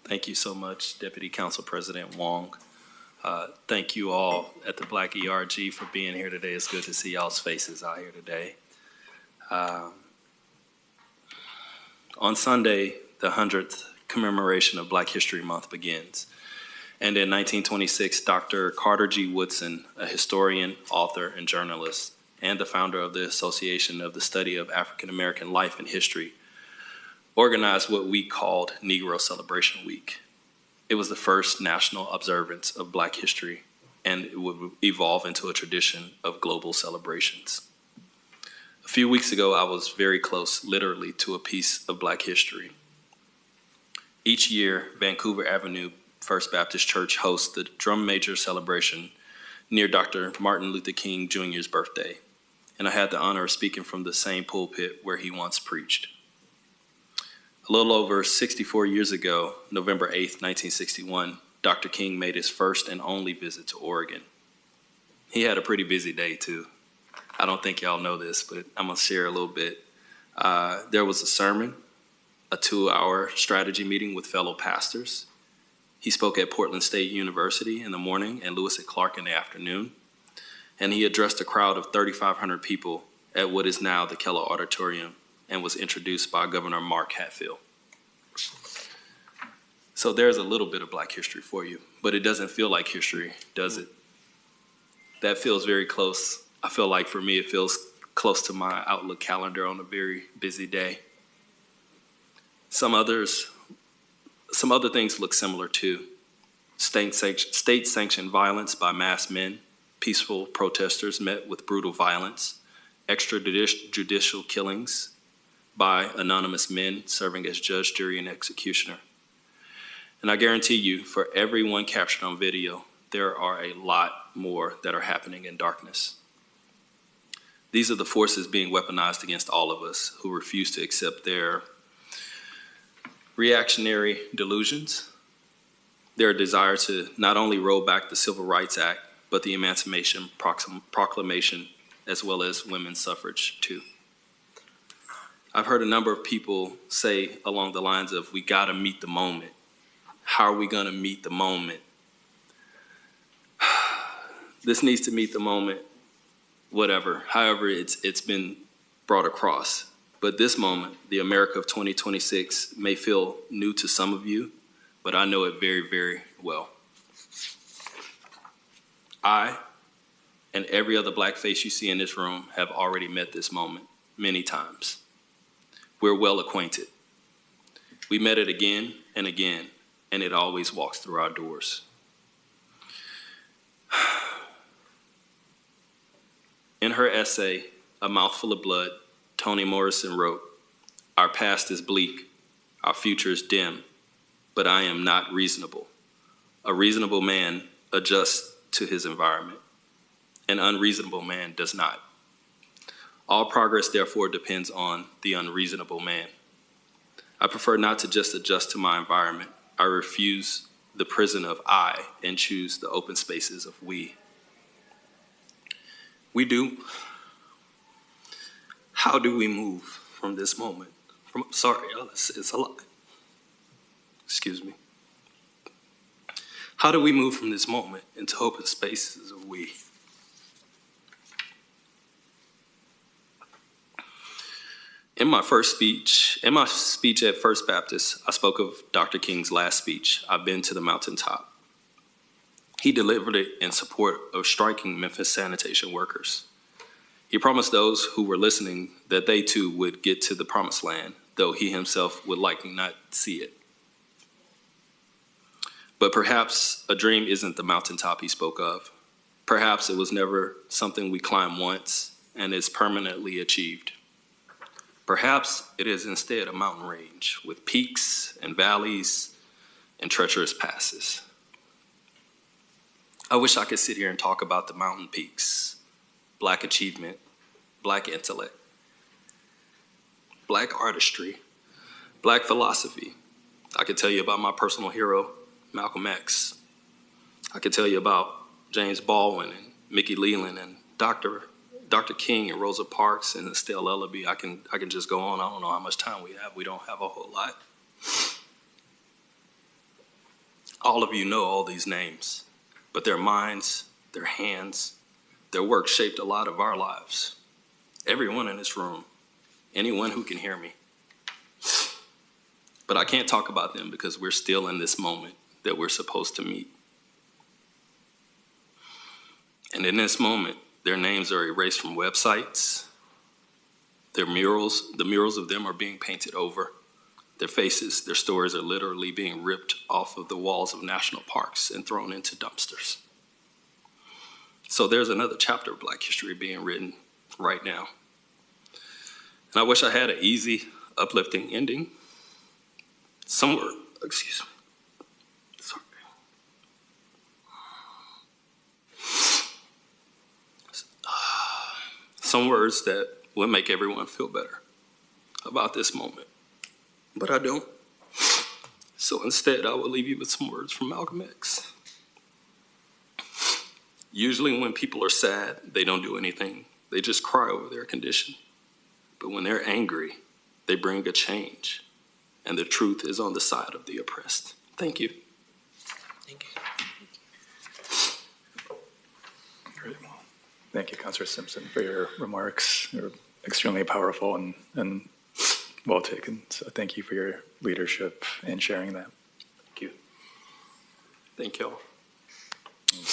Thank you so much, Deputy Council President Wong. Thank you all at the Black ERG for being here today. It's good to see y'all's faces out here today. On Sunday, the 100th commemoration of Black History Month begins. And in 1926, Dr. Carter G. Woodson, a historian, author, and journalist, and the founder of the Association of the Study of African American Life and History, organized what we called Negro Celebration Week. It was the first national observance of Black history, and it would evolve into a tradition of global celebrations. A few weeks ago, I was very close, literally, to a piece of Black history. Each year, Vancouver Avenue First Baptist Church hosts the Drum Major celebration near Dr. Martin Luther King Jr.'s birthday, and I had the honor of speaking from the same pulpit where he once preached. A little over 64 years ago, November 8th, 1961, Dr. King made his first and only visit to Oregon. He had a pretty busy day, too. I don't think y'all know this, but I'm going to share a little bit. There was a sermon, a 2-hour strategy meeting with fellow pastors. He spoke at Portland State University in the morning and Lewis and Clark in the afternoon. And he addressed a crowd of 3,500 people at what is now the Keller Auditorium, and was introduced by Governor Mark Hatfield. So there's a little bit of Black history for you, but it doesn't feel like history, does it? That feels very close. I feel like for me, it feels close to my Outlook calendar on a very busy day. Some other things look similar too. State-sanctioned violence by masked men, peaceful protesters met with brutal violence, extrajudicial killings by anonymous men serving as judge, jury, and executioner. And I guarantee you, for every one captured on video, there are a lot more that are happening in darkness. These are the forces being weaponized against all of us who refuse to accept their reactionary delusions, their desire to not only roll back the Civil Rights Act, but the Emancipation Proclamation, as well as women's suffrage, too. I've heard a number of people say along the lines of, we gotta meet the moment. How are we gonna meet the moment? This needs to meet the moment, whatever, however it's been brought across. But this moment, the America of 2026, may feel new to some of you, but I know it very, very well. I and every other Black face you see in this room have already met this moment many times. We're well acquainted. We met it again and again, and it always walks through our doors. In her essay, A Mouthful of Blood, Toni Morrison wrote, "Our past is bleak, our future is dim, but I am not reasonable. A reasonable man adjusts to his environment. An unreasonable man does not. All progress, therefore, depends on the unreasonable man. I prefer not to just adjust to my environment. I refuse the prison of I and choose the open spaces of we." We do. How do we move from this moment? Sorry, y'all, it's a lot. Excuse me. How do we move from this moment into open spaces of we? In my speech at First Baptist, I spoke of Dr. King's last speech, "I've Been to the Mountaintop." He delivered it in support of striking Memphis sanitation workers. He promised those who were listening that they too would get to the promised land, though he himself would likely not see it. But perhaps a dream isn't the mountaintop he spoke of. Perhaps it was never something we climb once and is permanently achieved. Perhaps it is instead a mountain range with peaks and valleys and treacherous passes. I wish I could sit here and talk about the mountain peaks, Black achievement, Black intellect, Black artistry, Black philosophy. I could tell you about my personal hero, Malcolm X. I could tell you about James Baldwin and Mickey Leland and Dr. King and Rosa Parks and Estelle Ellaby. I can just go on. I don't know how much time we have. We don't have a whole lot. All of you know all these names, but their minds, their hands, their work shaped a lot of our lives. Everyone in this room, anyone who can hear me. But I can't talk about them because we're still in this moment that we're supposed to meet. And in this moment, their names are erased from websites. Their murals, the murals of them are being painted over. Their faces, their stories are literally being ripped off of the walls of national parks and thrown into dumpsters. So there's another chapter of Black history being written right now. And I wish I had an easy, uplifting ending. Some words that would make everyone feel better about this moment, but I don't. So instead, I will leave you with some words from Malcolm X. Usually when people are sad, they don't do anything. They just cry over their condition. But when they're angry, they bring a change. And the truth is on the side of the oppressed. Thank you. Thank you. Great. Well, thank you, Councilor Simpson, for your remarks. They're extremely powerful and well taken. So thank you for your leadership and sharing that. Thank you. Thank you all.